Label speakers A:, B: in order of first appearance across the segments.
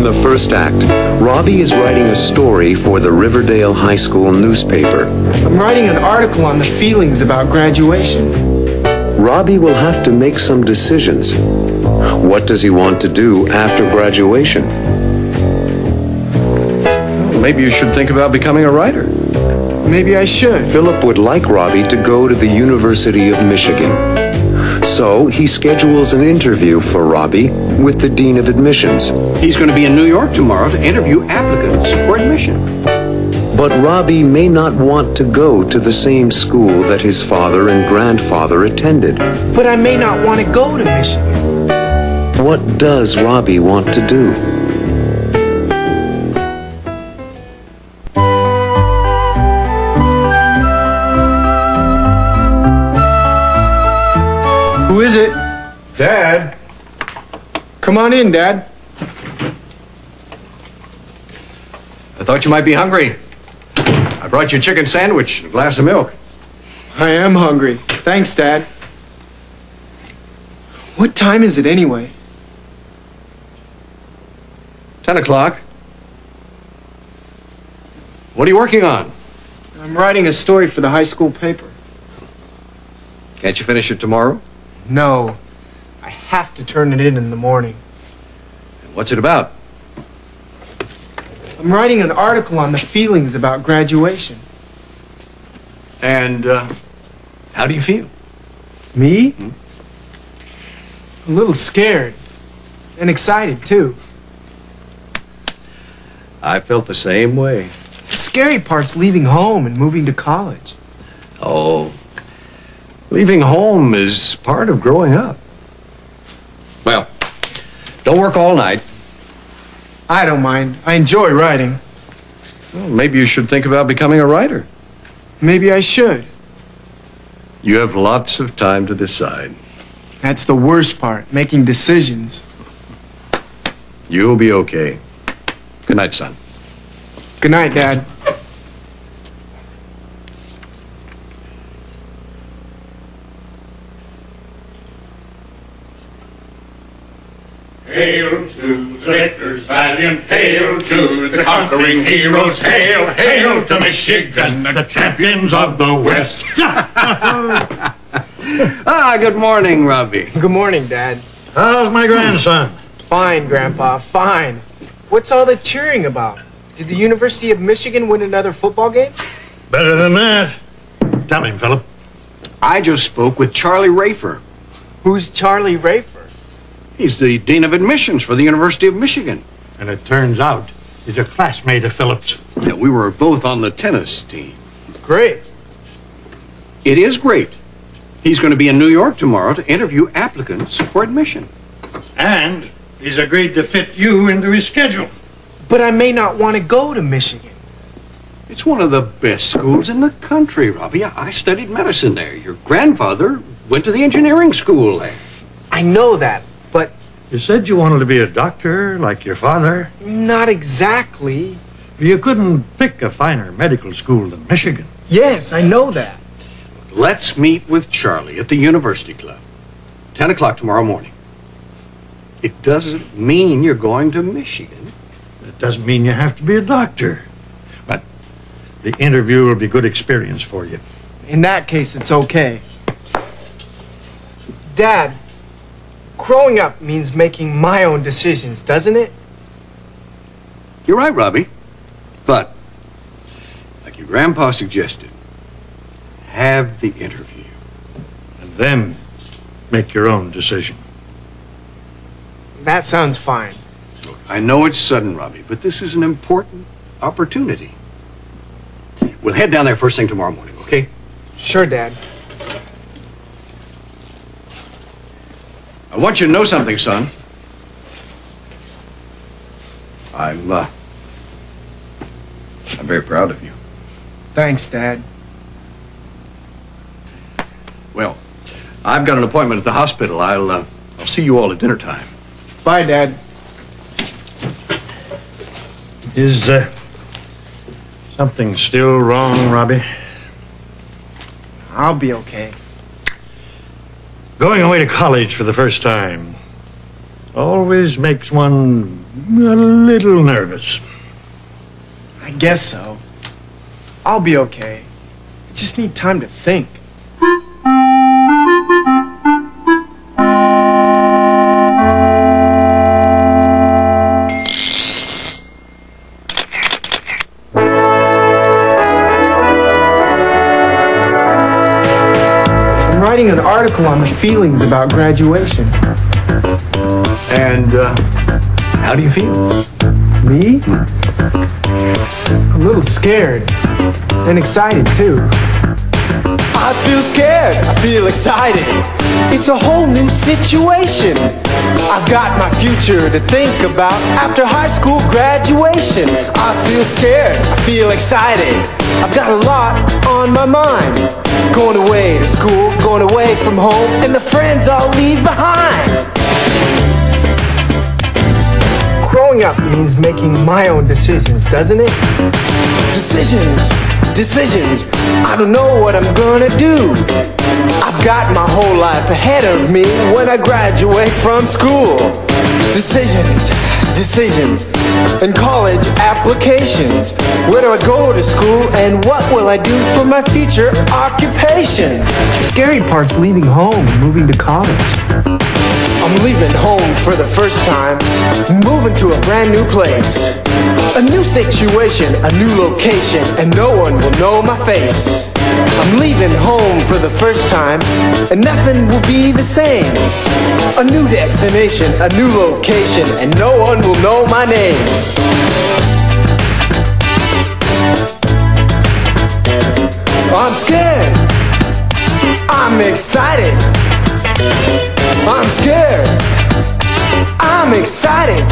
A: In the first act, Robbie is writing a story for the Riverdale High School newspaper.
B: I'm writing an article on the feelings about graduation.
A: Robbie will have to make some decisions. What does he want to do after graduation?
C: Maybe you should think about becoming a writer.
B: Maybe I should.
A: Philip would like Robbie to go to the University of Michigan. So he schedules an interview for Robbie with the Dean of Admissions.
C: He's going to be in New York tomorrow to interview applicants for admission.
A: But Robbie may not want to go to the same school that his father and grandfather attended.
B: But I may not want to go to Michigan.
A: What does Robbie want to do?
B: Who is it?
C: Dad?
B: Come on in, Dad.
C: I thought you might be hungry. I brought you a chicken sandwich and a glass of milk.
B: I am hungry. Thanks, Dad. What time is it anyway?
C: 10 o'clock. What are you working on?
B: I'm writing a story for the high school paper.
C: Can't you finish it tomorrow?
B: No. I have to turn it in the morning.
C: What's it about?
B: I'm writing an article on the feelings about graduation.
C: And, how do you feel?
B: Me? A little scared. And excited, too.
C: I felt the same way.
B: The scary part's leaving home and moving to college.
C: Oh, leaving home is part of growing up. Well, don't work all night.
B: I don't mind. I enjoy writing.
C: Well, maybe you should think about becoming a writer.
B: Maybe I should.
C: You have lots of time to decide.
B: That's the worst part, making decisions.
C: You'll be okay. Good night, son.
B: Good night, Dad.
D: Hail to the victors valiant, hail to the conquering heroes, hail, hail to Michigan, the champions of the West.
C: Good morning, Robbie.
B: Good morning, Dad.
E: How's my grandson?
B: Fine, Grandpa, fine. What's all the cheering about? Did the University of Michigan win another football game?
E: Better than that. Tell him, Philip.
C: I just spoke with Charlie Rafer.
B: Who's Charlie Rafer?
C: He's the Dean of Admissions for the University of Michigan.
E: And it turns out he's a classmate of Philip's.
C: Yeah, we were both on the tennis team.
B: Great.
C: It is great. He's going to be in New York tomorrow to interview applicants for admission.
E: And he's agreed to fit you into his schedule.
B: But I may not want to go to Michigan.
C: It's one of the best schools in the country, Robbie. I studied medicine there. Your grandfather went to the engineering school there.
B: I know that, but
E: You said you wanted to be a doctor like your father.
B: not exactly.
E: You couldn't pick a finer medical school than Michigan.
B: Yes, I know that.
C: Let's meet with Charlie at the University Club. 10 o'clock tomorrow morning. It doesn't mean you're going to Michigan.
E: It doesn't mean you have to be a doctor. But the interview will be good experience for you.
B: In that case, it's okay. Dad, growing up means making my own decisions, doesn't it?
C: You're right, Robbie. But, like your grandpa suggested, have the interview.
E: And then make your own decision.
B: That sounds fine.
C: Look, I know it's sudden, Robbie, but this is an important opportunity. We'll head down there first thing tomorrow morning, okay?
B: Sure, Dad.
C: I want you to know something, son. I'm very proud of you.
B: Thanks, Dad.
C: Well, I've got an appointment at the hospital. I'll see you all at dinner time.
B: Bye, Dad.
E: Is something still wrong, Robbie?
B: I'll be okay.
E: Going away to college for the first time. always makes one a little nervous.
B: I guess so. I'll be okay. I just need time to think. I'm writing an article on the feelings about graduation.
C: And, how do you feel?
B: Me? A little scared. And excited, too. I feel scared. I feel excited. It's a whole new situation. I've got my future to think about after high school graduation. I feel scared. I feel excited. I've got a lot on my mind. Going away to school, going away from home, and the friends I'll leave behind. Growing up means making my own decisions, doesn't it? Decisions. I don't know what I'm gonna do. I've got my whole life ahead of me when I graduate from school. Decisions. And college applications. Where do I go to school and what will I do for my future occupation? The scary part's leaving home and moving to college. I'm leaving home for the first time, moving to a brand new place. A new situation, a new location, and no one will know my face. I'm leaving home for the first time, and nothing will be the same. A new destination, a new location, and no one will know my name. I'm scared. I'm excited. I'm scared. I'm excited.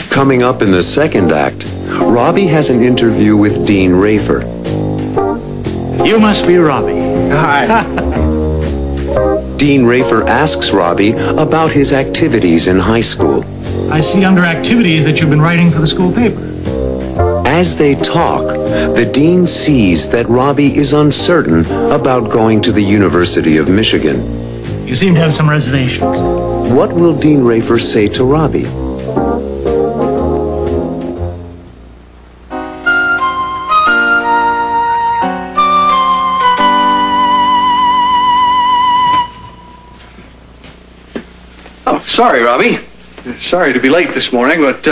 A: Coming up in the second act, Robbie has an interview with Dean Rafer.
F: You must be Robbie.
B: Hi.
A: Dean Rafer asks Robbie about his activities in high school.
F: I see under activities that you've been writing for the school paper.
A: As they talk, the dean sees that Robbie is uncertain about going to the University of Michigan.
F: You seem to have some reservations.
A: What will Dean Rafer say to Robbie?
C: Oh, sorry, Robbie. Sorry to be late this morning, but,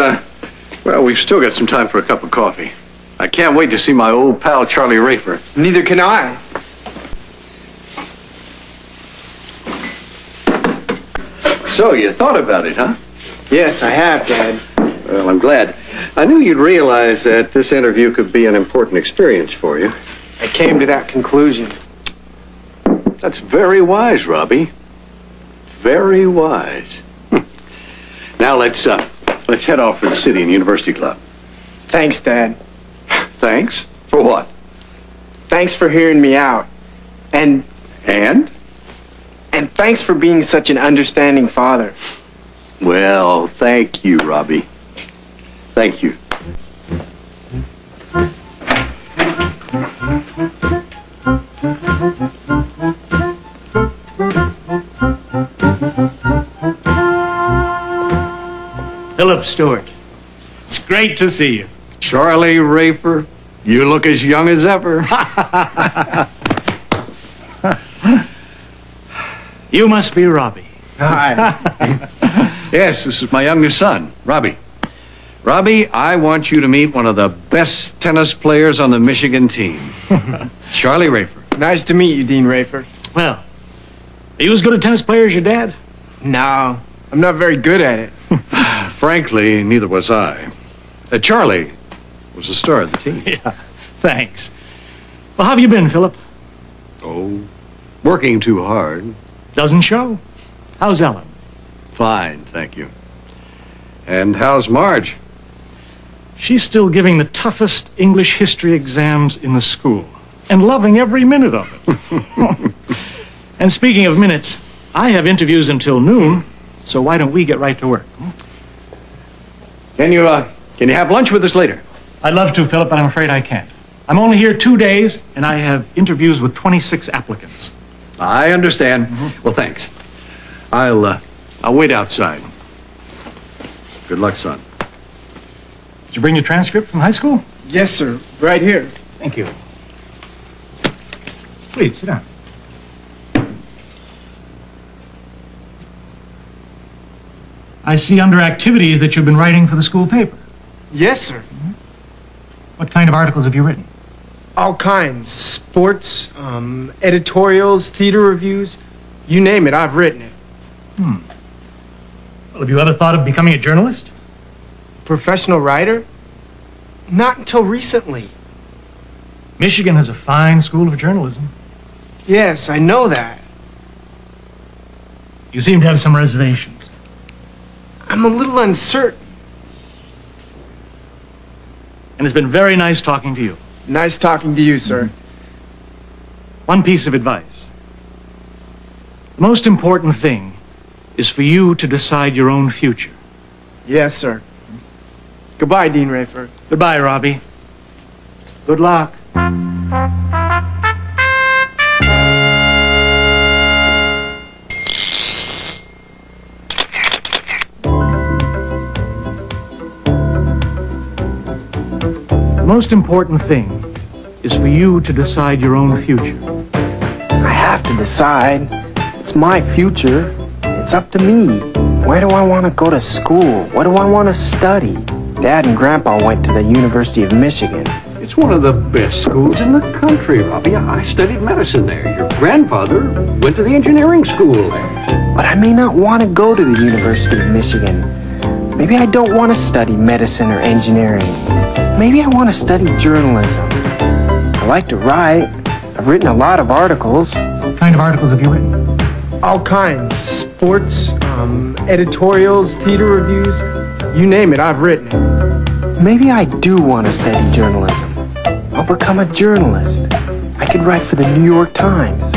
C: well, we've still got some time for a cup of coffee. I can't wait to see my old pal, Charlie Rafer.
B: Neither can I.
C: So, you thought about it, huh?
B: Yes, I have, Dad.
C: Well, I'm glad. I knew you'd realize that this interview could be an important experience for you.
B: I came to that conclusion.
C: That's very wise, Robbie. Very wise. Now let's head off for the city and University Club.
B: Thanks, Dad.
C: Thanks? For what?
B: Thanks for hearing me out. And thanks for being such an understanding father.
C: Well, thank you, Robbie. Thank you.
F: Philip Stewart. It's great to see you.
C: Charlie Rafer, you look as young as ever.
F: You must be Robbie.
B: Hi.
C: Yes, this is my youngest son, Robbie. Robbie, I want you to meet one of the best tennis players on the Michigan team. Charlie Rafer.
B: Nice to meet you, Dean Rafer.
F: Well, are you as good a tennis player as your dad?
B: No, I'm not very good at it.
C: Frankly, neither was I. Charlie was the star of the team.
F: Yeah, thanks. Well, how have you been, Philip?
C: Oh, working too hard.
F: Doesn't show. How's Ellen?
C: Fine, thank you. And how's Marge?
F: She's still giving the toughest English history exams in the school and loving every minute of it. And speaking of minutes, I have interviews until noon, so why don't we get right to work?
C: Can you have lunch with us later?
F: I'd love to, Philip, but I'm afraid I can't. I'm only here 2 days, and I have interviews with 26 applicants.
C: I understand. Well, thanks. I'll wait outside. Good luck, son.
F: Did you bring your transcript from high school?
B: Yes, sir. Right here.
F: Thank you. Please, sit down. I see under activities that you've been writing for the school paper.
B: Yes, sir.
F: What kind of articles have you written?
B: All kinds. Sports, editorials, theater reviews. You name it, I've written it.
F: Well, have you ever thought of becoming a journalist?
B: Professional writer? Not until recently.
F: Michigan has a fine school of journalism.
B: Yes, I know that.
F: You seem to have some reservations.
B: I'm a little uncertain.
F: And it's been very nice talking to you.
B: Nice talking to you, sir.
F: One piece of advice. The most important thing is for you to decide your own future.
B: Yes, sir. Goodbye, Dean Rayford.
F: Goodbye, Robbie. Good luck. The most important thing is for you to decide your own future.
B: I have to decide. It's my future. It's up to me. Where do I want to go to school? What do I want to study? Dad and Grandpa went to the University of Michigan.
C: It's one of the best schools in the country, Robbie. I studied medicine there. Your grandfather went to the engineering school there.
B: But I may not want to go to the University of Michigan. Maybe I don't want to study medicine or engineering. Maybe I want to study journalism. I like to write. I've written a lot of articles.
F: What kind of articles have you written?
B: All kinds. Sports, editorials, theater reviews. You name it, I've written it. Maybe I do want to study journalism. I'll become a journalist. I could write for the New York Times.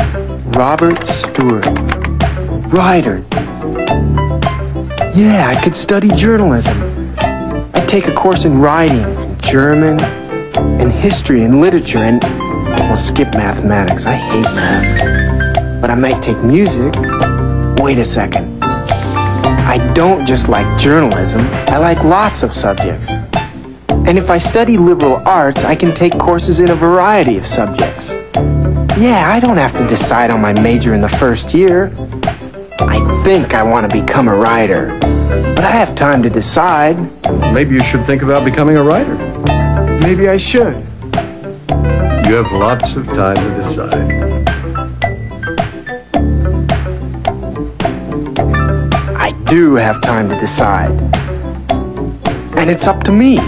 B: Robert Stewart. Writer. Yeah, I could study journalism. I'd take a course in writing, German, and history and literature, and we'll skip mathematics. I hate math. But I might take music. Wait a second. I don't just like journalism. I like lots of subjects. And if I study liberal arts, I can take courses in a variety of subjects. Yeah, I don't have to decide on my major in the first year. I think I want to become a writer, but I have time to decide.
C: Maybe you should think about becoming a writer.
B: Maybe I should.
C: You have lots of time to decide.
B: I do have time to decide. And it's up to me.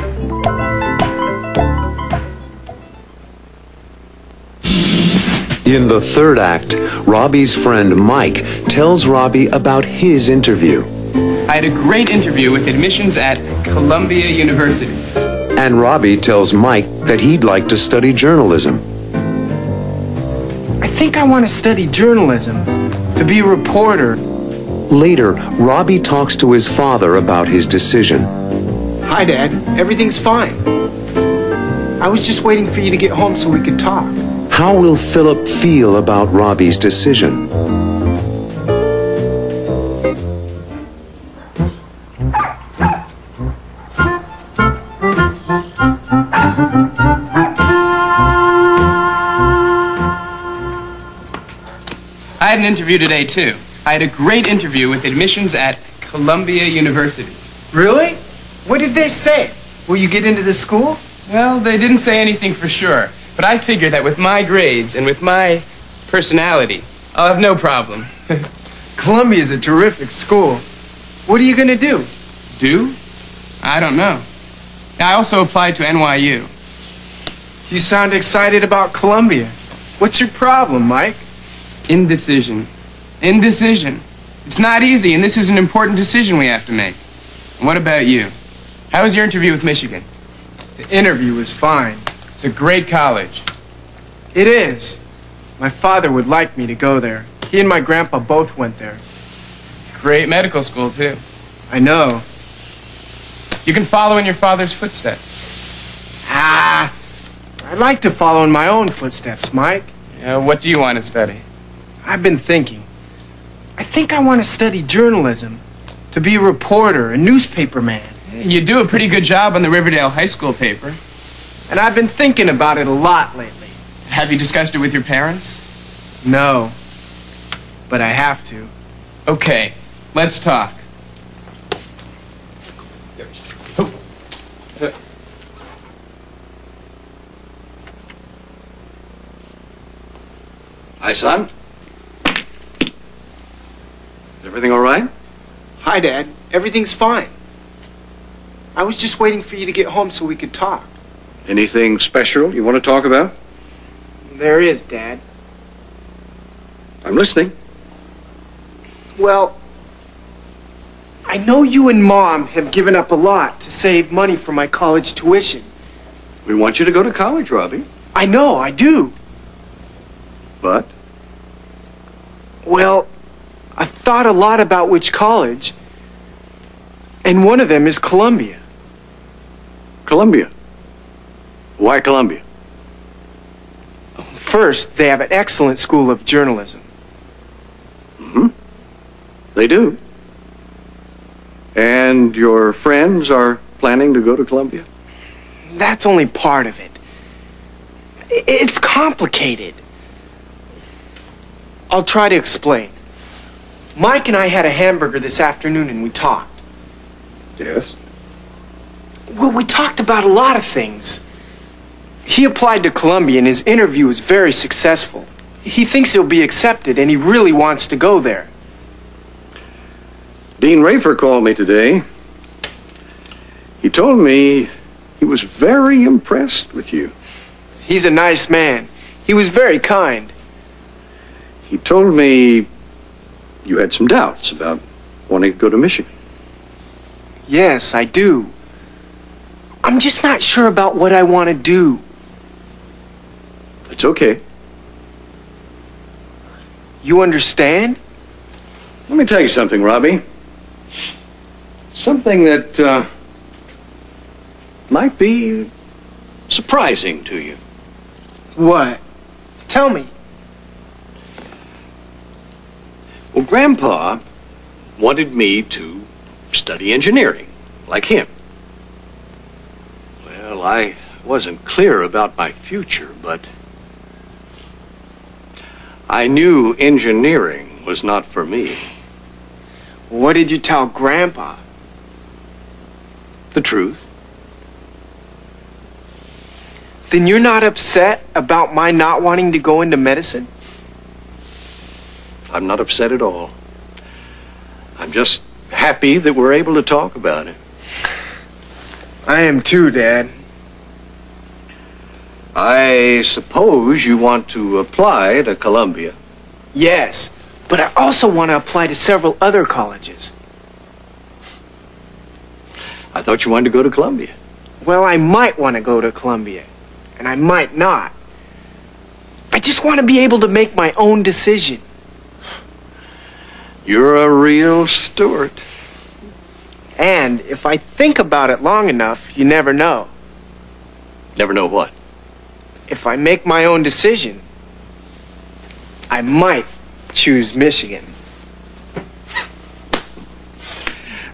A: In the third act, Robbie's friend Mike tells Robbie about his interview.
G: I had a great interview with admissions at Columbia University.
A: And Robbie tells Mike that he'd like to study journalism.
B: I think I want to study journalism, to be a reporter.
A: Later, Robbie talks to his father about his decision.
B: Hi, Dad. Everything's fine. I was just waiting for you to get home so we could talk.
A: How will Philip feel about Robbie's decision?
G: I had an interview today, too. I had a great interview with admissions at Columbia University.
B: Really? What did they say? Will you get into the school?
G: Well, they didn't say anything for sure, but I figured that with my grades and with my personality, I'll have no problem.
B: Columbia's a terrific school. What are you going to do?
G: Do? I don't know. I also applied to NYU.
B: You sound excited about Columbia. What's your problem, Mike?
G: Indecision. Indecision. It's not easy, and this is an important decision we have to make. And what about you? How was your interview with Michigan?
B: The interview was fine.
G: It's a great college.
B: It is. My father would like me to go there. He and my grandpa both went there.
G: Great medical school, too.
B: I know.
G: You can follow in your father's footsteps.
B: I'd like to follow in my own footsteps, Mike.
G: What do you want to study?
B: I've been thinking. I think I want to study journalism, to be a reporter, a newspaper man.
G: You do a pretty good job on the Riverdale High School paper.
B: And I've been thinking about it a lot lately.
G: Have you discussed it with your parents?
B: No, but I have to.
G: Okay, let's talk.
C: Hi, son. Is everything all right?
B: Hi, Dad. Everything's fine. I was just waiting for you to get home so we could talk.
C: Anything special you want to talk about?
B: There is, Dad.
C: I'm listening.
B: Well, I know you and Mom have given up a lot to save money for my college tuition.
C: We want you to go to college, Robbie.
B: I know, I do.
C: But?
B: Well, I've thought a lot about which college, and one of them is Columbia.
C: Columbia. Why Columbia?
B: First, they have an excellent school of journalism.
C: Mm-hmm. They do. And your friends are planning to go to Columbia?
B: That's only part of it. It's complicated. I'll try to explain. Mike and I had a hamburger this afternoon and we talked.
C: Yes.
B: Well, we talked about a lot of things. He applied to Columbia and his interview was very successful. He thinks he'll be accepted and he really wants to go there.
C: Dean Rafer called me today. He told me he was very impressed with you.
B: He's a nice man. He was very kind.
C: He told me you had some doubts about wanting to go to Michigan.
B: Yes, I do. I'm just not sure about what I want to do.
C: It's okay.
B: You understand?
C: Let me tell you something, Robbie. Something that might be surprising to you.
B: What? Tell me.
C: Well, Grandpa wanted me to study engineering, like him. Well, I wasn't clear about my future, but I knew engineering was not for me.
B: What did you tell Grandpa?
C: The truth.
B: Then you're not upset about my not wanting to go into medicine?
C: I'm not upset at all. I'm just happy that we're able to talk about it.
B: I am too, Dad.
C: I suppose you want to apply to Columbia.
B: Yes, but I also want to apply to several other colleges.
C: I thought you wanted to go to Columbia.
B: Well, I might want to go to Columbia, and I might not. I just want to be able to make my own decision.
C: You're a real Stewart.
B: And if I think about it long enough, you never know.
C: Never know what?
B: If I make my own decision, I might choose Michigan.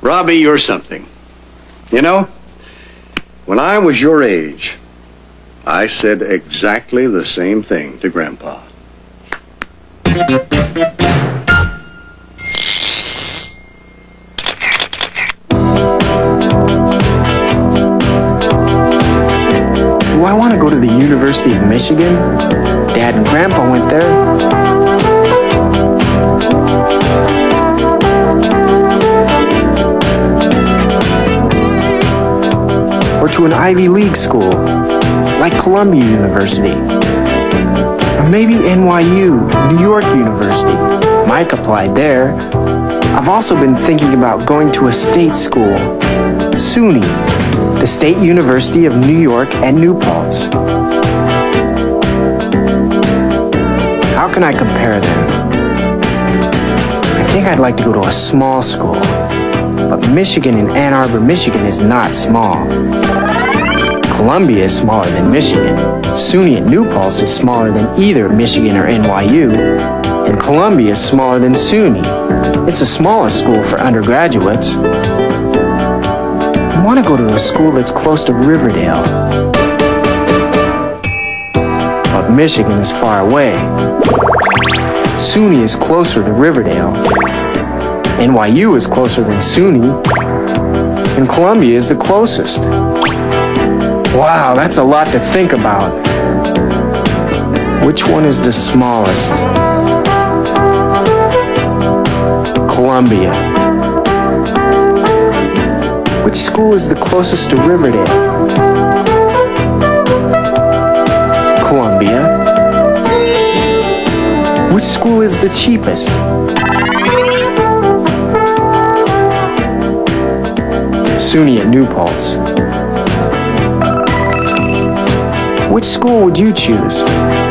C: Robbie, you're something. You know, when I was your age, I said exactly the same thing to Grandpa.
B: Do I want to go to the University of Michigan? Dad and Grandpa went there. Or to an Ivy League school, like Columbia University. Or maybe NYU, New York University. Mike applied there. I've also been thinking about going to a state school, SUNY, the State University of New York at New Paltz. How can I compare them? I think I'd like to go to a small school, but Michigan in Ann Arbor, Michigan is not small. Columbia is smaller than Michigan. SUNY at New Paltz is smaller than either Michigan or NYU, And Columbia is smaller than SUNY. It's the smallest school for undergraduates. I want to go to a school that's close to Riverdale. But Michigan is far away. SUNY is closer to Riverdale. NYU is closer than SUNY. And Columbia is the closest. Wow, that's a lot to think about. Which one is the smallest? Columbia. Which school is the closest to Riverdale? Columbia. Which school is the cheapest? SUNY at New Paltz. Which school would you choose?